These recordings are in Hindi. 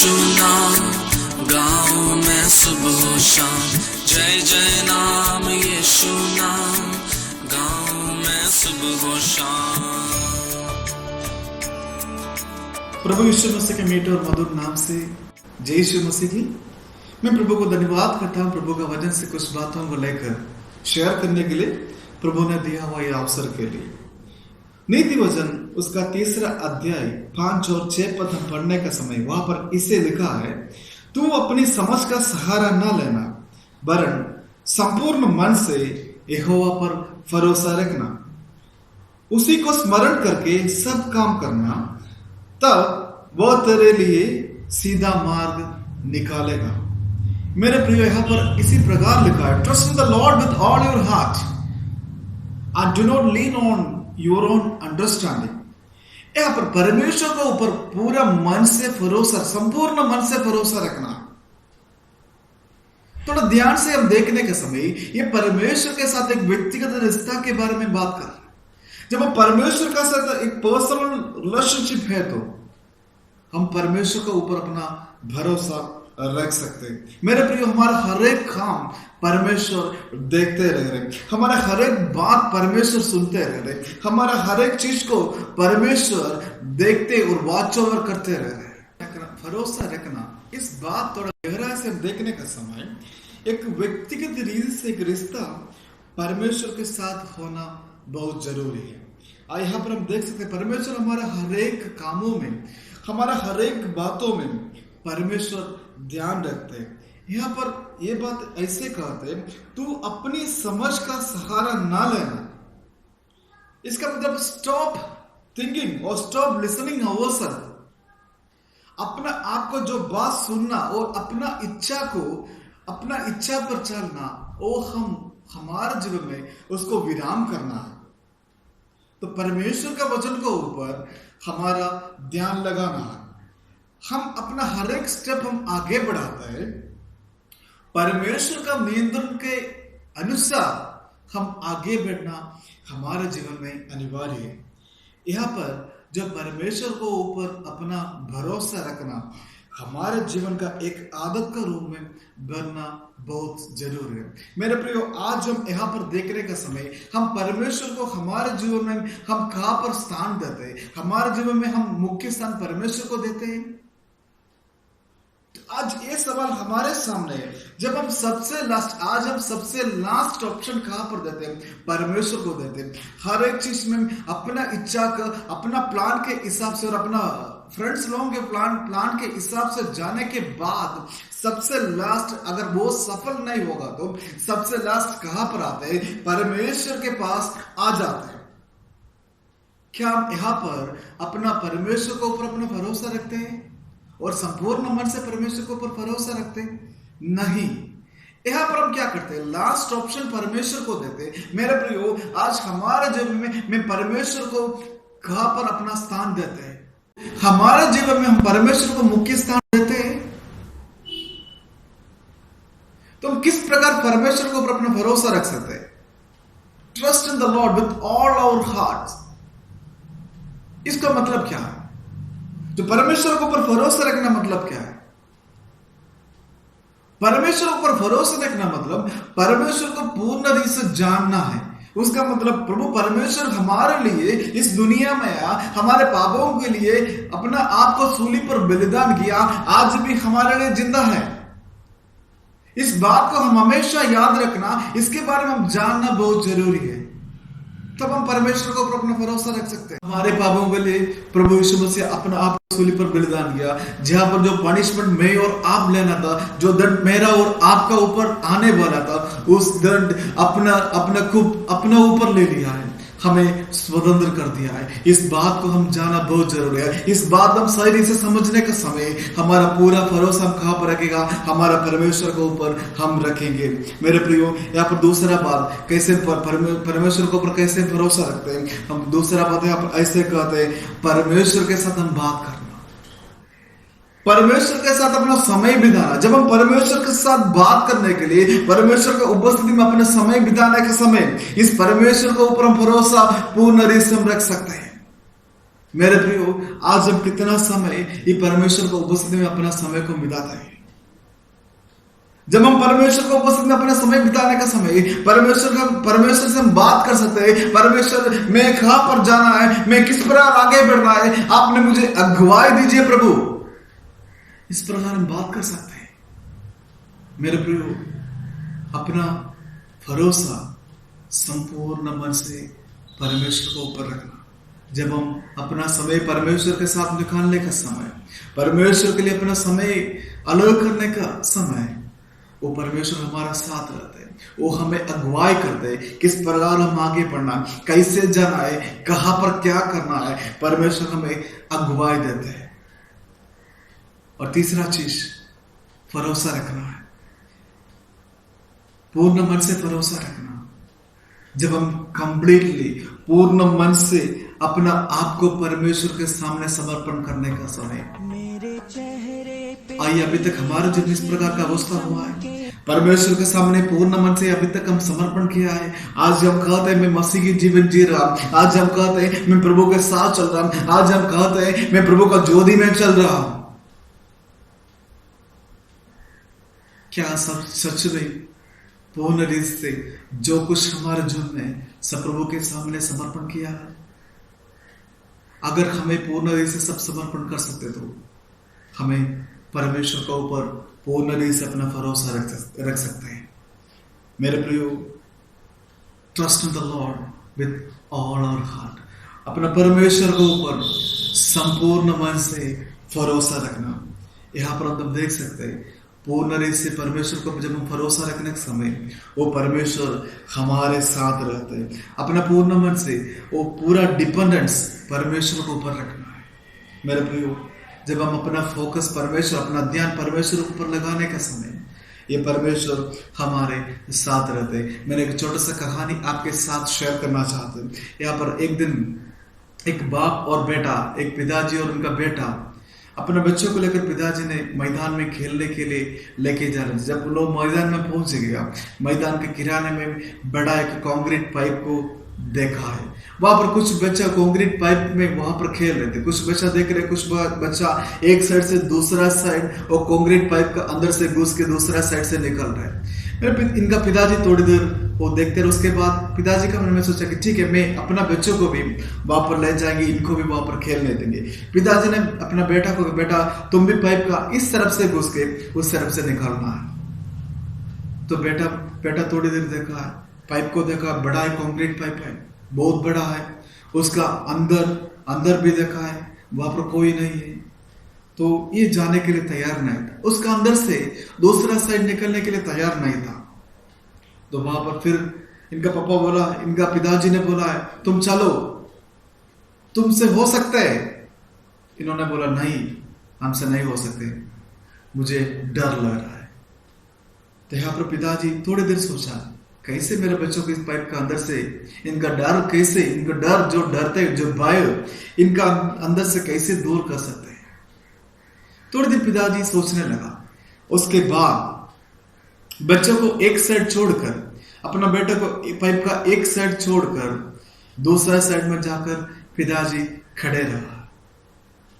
यीशु नाम गाऊं मैं सुबह शाम, जय जय नाम यीशु नाम गाऊं मैं सुबह शाम। प्रभु यीशु मसीह के मीठे और मधुर नाम से जय यीशु मसीह की। मैं प्रभु को धन्यवाद करता हूँ प्रभु का वचन से कुछ बातों को लेकर शेयर करने के लिए प्रभु ने दिया हुआ यह अवसर के लिए। नीति वचन उसका 3 अध्याय 5 और 6 पद हम पढ़ने का समय वहां पर इसे लिखा है, तू अपनी समझ का सहारा न लेना वरन संपूर्ण मन से यहोवा पर भरोसा रखना, उसी को स्मरण करके सब काम करना, तब वह तेरे लिए सीधा मार्ग निकालेगा। मेरे प्रिय, यहाँ पर इसी प्रकार लिखा है, trust in the Lord with all your heart and do not lean on your own understanding. यहाँ पर परमेश्वर के ऊपर पूरा मन से भरोसा, संपूर्ण मन से भरोसा रखना। थोड़ा ध्यान से हम देखने के समय ये परमेश्वर के साथ एक व्यक्तिगत रिश्ता के बारे में बात कर रहे हैं। जब हम परमेश्वर का साथ एक पर्सनल रिलेशनशिप है तो हम परमेश्वर के ऊपर अपना भरोसा रख सकते हैं। मेरे प्रियो, हमारा हर एक काम परमेश्वर देखते रह रहे, हमारा हर एक बात परमेश्वर सुनते रह रहे, हमारा हर एक चीज को परमेश्वर देखते और वॉच ओवर करते रह रहे। भरोसा रखना, इस बात थोड़ा गहराई से देखने का समय एक व्यक्तिगत रीति से एक रिश्ता परमेश्वर के साथ होना बहुत जरूरी है। यहाँ पर हम देख सकते हैं परमेश्वर हमारा हर एक कामों में, हमारा हर एक बातों में परमेश्वर ध्यान रखते हैं। यहाँ पर यह बात ऐसे कहते हैं, तू अपनी समझ का सहारा ना लेना। इसका मतलब स्टॉप थिंकिंग और स्टॉप लिसनिंग अवरसेल्फ। अपना आप को जो बात सुनना और अपना इच्छा पर चलना, वो हमारे जीवन में उसको विराम करना है। तो परमेश्वर का वचन के ऊपर हमारा ध्यान लगाना है। हम अपना हर एक स्टेप हम आगे बढ़ाते हैं, परमेश्वर का नियंत्रण के अनुसार हम आगे बढ़ना हमारे जीवन में अनिवार्य है। यहाँ पर जब परमेश्वर को ऊपर अपना भरोसा रखना हमारे जीवन का एक आदत का रूप में बनना बहुत जरूरी है। मेरे प्रियो, आज हम यहाँ पर देखने का समय हम परमेश्वर को हमारे जीवन में हम कहाँ पर स्थान देते हैं? हमारे जीवन में हम मुख्य स्थान परमेश्वर को देते हैं। तो आज ये सवाल हमारे सामने है, जब हम सबसे लास्ट ऑप्शन कहां पर देते हैं? परमेश्वर को देते हैं। हर एक चीज में अपना इच्छा का, अपना प्लान के हिसाब से और अपना फ्रेंड्स लोगों के प्लान के हिसाब से जाने के बाद सबसे लास्ट अगर वो सफल नहीं होगा तो सबसे लास्ट कहां पर आते हैं? परमेश्वर के पास आ जाते हैं। क्या हम यहाँ पर अपना परमेश्वर के ऊपर अपना भरोसा रखते हैं और संपूर्ण मन से परमेश्वर के ऊपर भरोसा रखते हैं? नहीं। यहाँ पर हम क्या करते हैं? लास्ट ऑप्शन परमेश्वर को देते हैं। मेरे प्रियो, आज हमारे जीवन में परमेश्वर को कहां पर अपना स्थान देते हैं? हमारे जीवन में हम परमेश्वर को मुख्य स्थान देते हैं। तो हम किस प्रकार परमेश्वर के ऊपर अपना भरोसा रख सकते हैं? Trust in the Lord with all our heart. इसका मतलब क्या है? तो परमेश्वर के ऊपर भरोसा रखना मतलब क्या है? परमेश्वर के ऊपर भरोसा रखना मतलब परमेश्वर को पूर्ण रीति से जानना है। उसका मतलब प्रभु परमेश्वर हमारे लिए इस दुनिया में आया, हमारे पापों के लिए अपना आप को सूली पर बलिदान किया, आज भी हमारे लिए जिंदा है। इस बात को हम हमेशा याद रखना, इसके बारे में हम जानना बहुत जरूरी है। तब हम परमेश्वर को अपना भरोसा रख सकते हैं। हमारे पापों के लिए प्रभु यीशु मसीह अपना आप सूली पर बलिदान किया, जहां पर जो पनिशमेंट मैं और आप लेना था, जो दंड मेरा और आपका ऊपर आने वाला था, उस दंड अपना ऊपर ले लिया है, हमें स्वतंत्र कर दिया है। इस बात को हम जानना बहुत जरूरी है। इस बात हम सही से समझने का समय हमारा पूरा भरोसा हम कहां पर रखेगा? हमारा परमेश्वर के ऊपर हम रखेंगे। मेरे प्रियो, यहाँ पर दूसरा बात, कैसे परमेश्वर के ऊपर कैसे भरोसा रखते हैं? हम दूसरा बात यहाँ पर ऐसे कहते हैं, परमेश्वर के साथ हम बात करना, परमेश्वर के साथ अपना समय बिताना। जब हम परमेश्वर के साथ बात करने के लिए, परमेश्वर की उपस्थिति में अपना समय बिताने के समय इस परमेश्वर के ऊपर हम भरोसा पूर्ण रीति से रख सकते हैं। मेरे प्रियो, आज हम कितना समय ये परमेश्वर को उपस्थिति में अपना समय को बिताते हैं। जब हम परमेश्वर को उपस्थिति में अपना समय बिताने का समय परमेश्वर से हम बात कर सकते हैं। परमेश्वर, मैं कहां पर जाना है, मैं किस प्रकार आगे बढ़ना है, आपने मुझे अगुवाई दीजिए प्रभु, इस प्रकार हम बात कर सकते हैं। मेरे प्रियो, अपना भरोसा संपूर्ण मन से परमेश्वर को ऊपर रखना। जब हम अपना समय परमेश्वर के साथ निकालने का समय, परमेश्वर के लिए अपना समय अलग करने का समय, वो परमेश्वर हमारा साथ रहते हैं, वो हमें अगुवाई करते हैं, किस प्रकार हम आगे बढ़ना, कैसे जाना है, कहां पर क्या करना है, परमेश्वर हमें अगुवाई देते हैं। और तीसरा चीज, भरोसा रखना है, पूर्ण मन से भरोसा रखना। जब हम कंप्लीटली पूर्ण मन से अपना आप को परमेश्वर के सामने समर्पण करने का समय, आइए अभी तक हमारे जीवन इस प्रकार का अवस्था हुआ है, परमेश्वर के सामने पूर्ण मन से अभी तक हम समर्पण किया है। आज हम कहते हैं मैं मसीह की जीवन जी रहा हूं, आज हम कहते हैं मैं प्रभु के साथ चल रहा हूं, आज हम कहते हैं मैं प्रभु का ज्योति में चल रहा हूं। क्या सब सच में पूर्ण रीत से जो कुछ हमारे जीवन में सब प्रभु के सामने समर्पण किया है? अगर हमें पूर्ण रीत से सब समर्पण कर सकते तो हमें परमेश्वर के ऊपर पूर्ण रीत से अपना भरोसा रख सकते हैं। मेरे प्रियो, trust in the Lord with all our heart, अपना परमेश्वर के ऊपर संपूर्ण मन से भरोसा रखना। यहाँ पर हम देख सकते हैं पूर्ण रीत से परमेश्वर को जब हम भरोसा रखने के समय वो परमेश्वर हमारे साथ रहते हैं। अपना पूर्ण मन से वो पूरा डिपेंडेंस परमेश्वर के ऊपर रखना है। मेरे प्रियो, जब हम अपना फोकस परमेश्वर, अपना ध्यान परमेश्वर के ऊपर लगाने का समय, ये परमेश्वर हमारे साथ रहते हैं। मैंने एक छोटा सा कहानी आपके साथ शेयर करना चाहता हूँ। यहाँ पर एक दिन एक बाप और बेटा, एक पिताजी और उनका बेटा अपने बच्चों को लेकर पिताजी ने मैदान में खेलने के लिए लेके जा रहे थे। जब लोग मैदान में पहुंच गया, मैदान के किनारे में बड़ा एक कंक्रीट पाइप को देखा है। वहां पर कुछ बच्चा कंक्रीट पाइप में वहां पर खेल रहे थे। कुछ बच्चा देख रहे, कुछ बच्चा एक साइड से दूसरा साइड और कंक्रीट पाइप का अंदर से घुस के दूसरा साइड से निकल रहा है। इनका पिताजी थोड़ी देर वो देखते रहे। उसके बाद पिताजी का मन में सोचा कि ठीक है, मैं अपना बच्चों को भी वहां पर ले जाएंगे, इनको भी वहां पर खेलने देंगे। पिताजी ने अपना बेटा को, बेटा तुम भी पाइप का इस तरफ से घुस के उस तरफ से निकालना है। तो बेटा थोड़ी देर देखा है, पाइप को देखा, बड़ा है कंक्रीट पाइप है, बहुत बड़ा है। उसका अंदर भी देखा है, वहां पर कोई नहीं है, तो ये जाने के लिए तैयार नहीं था। उसका अंदर से दूसरा साइड निकलने के लिए तैयार नहीं था। तो वहां पर फिर इनका पापा बोला, इनका पिताजी ने बोला है तुम चलो, तुमसे हो सकता है। इन्होंने बोला नहीं, हमसे नहीं हो सकते, मुझे डर लग रहा है। तो यहाँ पर पिताजी थोड़ी देर सोचा, कैसे मेरे बच्चों को इस पाइप का अंदर से, इनका डर कैसे, इनका डर जो डरते, जो भय इनका अंदर से कैसे दूर कर सकते हैं। थोड़ी देर पिताजी सोचने लगा। उसके बाद बच्चों को एक साइड छोड़कर, अपना बेटे को पाइप का एक साइड छोड़कर दूसरा साइड में जाकर पिताजी खड़े रहा।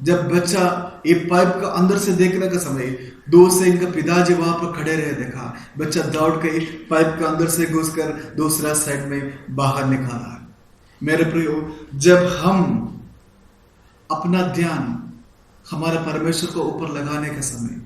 जब बच्चा ये पाइप का अंदर से देखने का समय दूर से इनका पिताजी वहां पर खड़े रहे देखा, बच्चा दौड़ के पाइप के अंदर से घुसकर दूसरा साइड में बाहर निकाला। मेरे प्रियो, जब हम अपना ध्यान हमारे परमेश्वर को ऊपर लगाने के समय,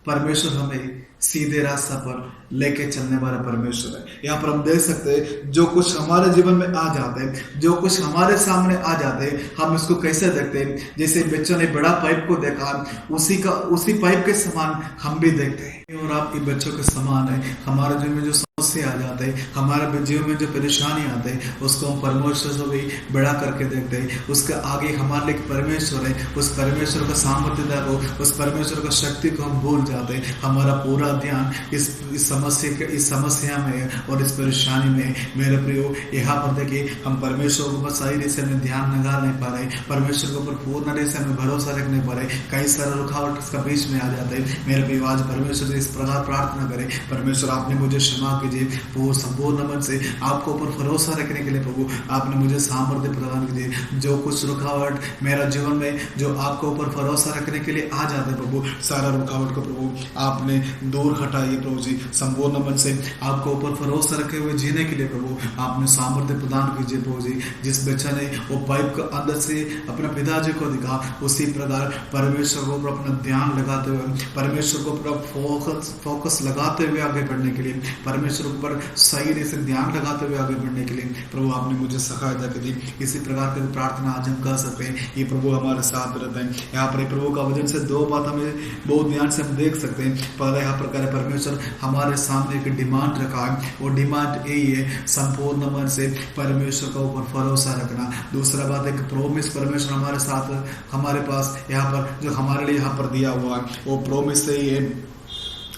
परमेश्वर हमें सीधे रास्ता पर लेके चलने वाला परमेश्वर है। यहाँ पर हम देख सकते हैं जो कुछ हमारे जीवन में आ जाते हैं, जो कुछ हमारे सामने आ जाते हैं, हम इसको कैसे देखते हैं। जैसे बच्चों ने बड़ा पाइप को देखा, उसी पाइप के समान हम भी देखते हैं। और आप ये बच्चों के समान है। हमारे जीवन में जो समस्या आ जाते हैं, हमारे जीवन में जो परेशानी आते हैं, उसको हम परमेश्वर से भी बड़ा करके देखते हैं। उसके आगे हमारे लिए परमेश्वर है, उस परमेश्वर का सामर्थ्य को, उस परमेश्वर का शक्ति को हम भूल जाते हैं। हमारा पूरा ध्यान इस समस्या में और इस परेशानी में। मेरे प्रियो, यहाँ पर देखिए हम परमेश्वर को बस सही से हमें ध्यान लगा नहीं पा रहे, परमेश्वर के ऊपर पूर्ण रूप से हमें भरोसा रखने पा रहे। कई सारे रुकावट इसका बीच में आ जाते हैं। मेरे प्रियो, आज परमेश्वर से इस प्रकार प्रार्थना करें, परमेश्वर आपने मुझे क्षमा कीजिए प्रभु, संपूर्ण मन से आपको ऊपर भरोसा रखने के लिए प्रभु आपने मुझे सामर्थ्य प्रदान कीजिए। जो कुछ रुकावट मेरा जीवन में जो आपको ऊपर भरोसा रखने के लिए आ जाते प्रभु, सारा रुकावट को प्रभु आपने दूर हटाइए प्रभु जी। संपूर्ण मन से आपको ऊपर भरोसा रखे हुए जीने के लिए प्रभु आपने सामर्थ्य प्रदान कीजिए प्रभु जी। जिस बच्चा ने वो पाइप के अंदर से अपने पिताजी को दिखा, उसी प्रकार परमेश्वर को अपना ध्यान लगाते हुए, परमेश्वर को पूरा फोकस लगाते हुए आगे बढ़ने के लिए, परमेश्वर पर सही से ध्यान लगाते हुए आगे बढ़ने के लिए प्रभु आपने मुझे सहायता की। इसी प्रकार की प्रार्थना आज हम कर सकते हैं। ये प्रभु हमारे साथ रहते हैं। यहाँ पर प्रभु का वचन से दो बात हमें बहुत ध्यान से हम देख सकते हैं। पहले यहाँ पर कह परमेश्वर हमारे सामने एक डिमांड रखा है, वो डिमांड यही है संपूर्ण मन से परमेश्वर का ऊपर भरोसा रखना। दूसरा बात एक प्रोमिस परमेश्वर हमारे साथ हमारे पास यहाँ पर जो हमारे लिए यहाँ पर दिया हुआ है, वो प्रोमिस से ही है।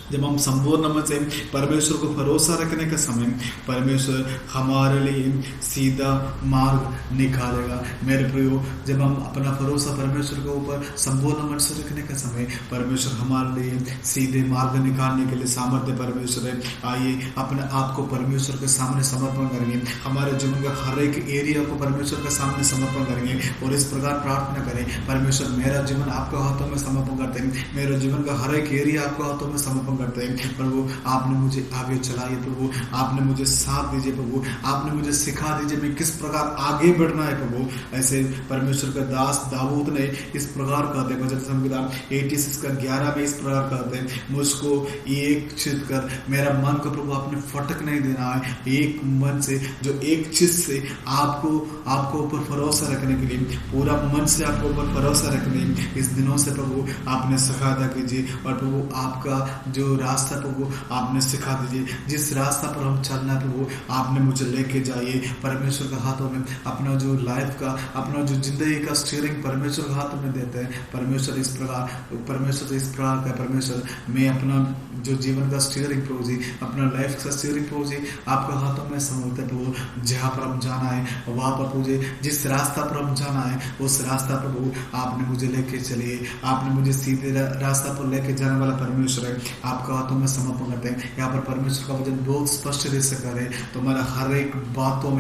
जब हम संपूर्ण मन से परमेश्वर को भरोसा रखने के समय परमेश्वर हमारे लिए सीधा मार्ग निकालेगा। मेरे प्रियो, जब हम अपना भरोसा परमेश्वर के ऊपर संपूर्ण मन से रखने के समय परमेश्वर हमारे लिए सीधे मार्ग निकालने के लिए सामर्थ्य परमेश्वर है। आइए अपने आप को परमेश्वर के सामने समर्पण करेंगे, हमारे जीवन का हर एक एरिया को परमेश्वर के सामने समर्पण करेंगे और इस प्रकार प्रार्थना करें, परमेश्वर मेरा जीवन आपके हाथों में समर्पण करते हैं, मेरे जीवन का हर एक एरिया आपके हाथों में समर्पण करते हैं। प्रभु आपने मुझे आगे चलाइए, प्रभु आपने मुझे साथ दीजिए, प्रभु आपने मुझे सिखा दीजिए मैं किस प्रकार आगे बढ़ना है। प्रभु ऐसे परमेश्वर का दास दाऊद ने इस प्रकार कहते हैं, भजन संहिता 86:11 में इस प्रकार कहते हैं, मुझको एक चित कर, मेरा मन को प्रभु आपने फटक नहीं देना है। एक मन से जो एक चीज से आपको ऊपर भरोसा रखने के लिए, पूरा मन से आपको ऊपर भरोसा रखने इस दिनों से प्रभु आपने सहायता कीजिए। और प्रभु आपका जो रास्ता प्रभु आपने सिखा दीजिए, जिस रास्ता पर हम चलना प्रभु आपने मुझे लेके जाइए। परमेश्वर के हाथों में अपना जो लाइफ का, अपना जो जिंदगी का स्टीयरिंग परमेश्वर के हाथों में देते हैं। परमेश्वर इस प्रकार का परमेश्वर मैं अपना जो जीवन का स्टीयरिंग प्रभु जी, अपना लाइफ का स्टीयरिंग प्रभु जी आपके हाथों में समझते हैं प्रभु। जहाँ पर हम जाना है वहाँ पर प्रभु जी, जिस रास्ता पर हम जाना है उस रास्ता पर प्रभु आपने मुझे लेके चलिए। आपने मुझे सीधे रास्ता पर लेके जाने वाला परमेश्वर है, आपका हाथों में समर्पण करते हैं। यहाँ पर परमेश्वर का वचन बहुत स्पष्ट रूप से करे, तुम्हारा हर एक बातों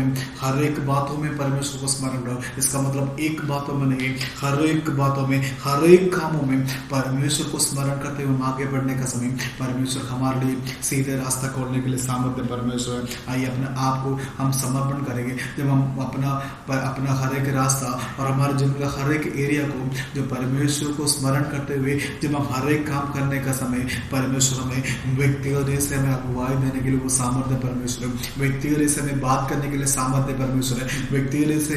में परमेश्वर को स्मरण करो। इसका मतलब एक बातों में नहीं, हर एक बातों में, हर एक कामों में परमेश्वर को स्मरण करते हुए आगे बढ़ने का समय परमेश्वर हमारे लिए सीधे रास्ता खोलने के लिए सामर्थ्य परमेश्वर है। आइए अपने आप को हम समर्पण करेंगे। जब हम अपना हर एक रास्ता और हमारे जीवन का हर एक एरिया को जो परमेश्वर को स्मरण करते हुए जब हम हर एक काम करने का समय परमेश्वर हमें व्यक्तिगत रूप से हमें अगुवाई देने के लिए वो सामर्थ्य परमेश्वर है, व्यक्तिगत रूप से हमें बात करने के लिए सामर्थ्य परमेश्वर है, व्यक्तिगत रूप से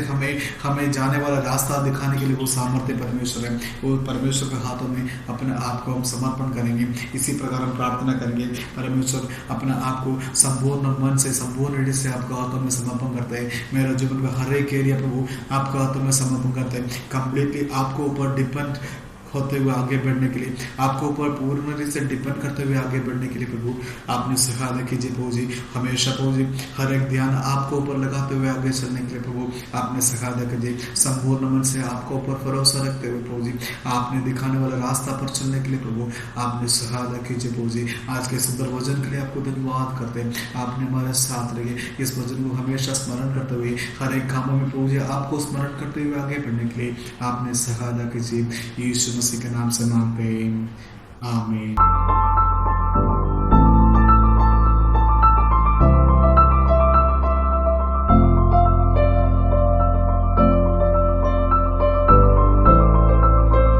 हमें जाने वाला रास्ता दिखाने के लिए वो सामर्थ्य परमेश्वर है। वो परमेश्वर के हाथों में अपने आप को हम समर्पण करेंगे। इसी प्रकार हम प्रार्थना करेंगे, परमेश्वर अपने आप को संपूर्ण मन से, संपूर्ण हृदय से आपके हाथों में समर्पण करते हैं। मेरा जीवन का हर एक एरिया प्रभु आपके हाथों में समर्पण करते हैं। कंप्लीटली आपको ऊपर डिपेंड होते हुए आगे बढ़ने के लिए, आपको ऊपर पूर्ण रूप से डिपेंड करते हुए आगे बढ़ने के लिए प्रभु आपने सहायता कीजिए। प्रभु जी हमेशा प्रभु जी हर एक ध्यान आपको ऊपर लगाते हुए आगे चलने के लिए प्रभु आपने सहायता कीजिए। संपूर्ण मन से आपको ऊपर भरोसा रखते हुए प्रभु जी आपने दिखाने वाला रास्ता पर चलने के लिए प्रभु आपने सहायता कीजिए। प्रभु जी आज के सुंदर वचन के लिए आपको धन्यवाद करते हैं, आपने हमारे साथ रहिए। इस वचन को हमेशा स्मरण करते हुए हर एक कामों में प्रभु जी आपको स्मरण करते हुए आगे बढ़ने के लिए आपने सहायता कीजिए। यीशु मसीह के नाम से मांगते हैं, आमीन।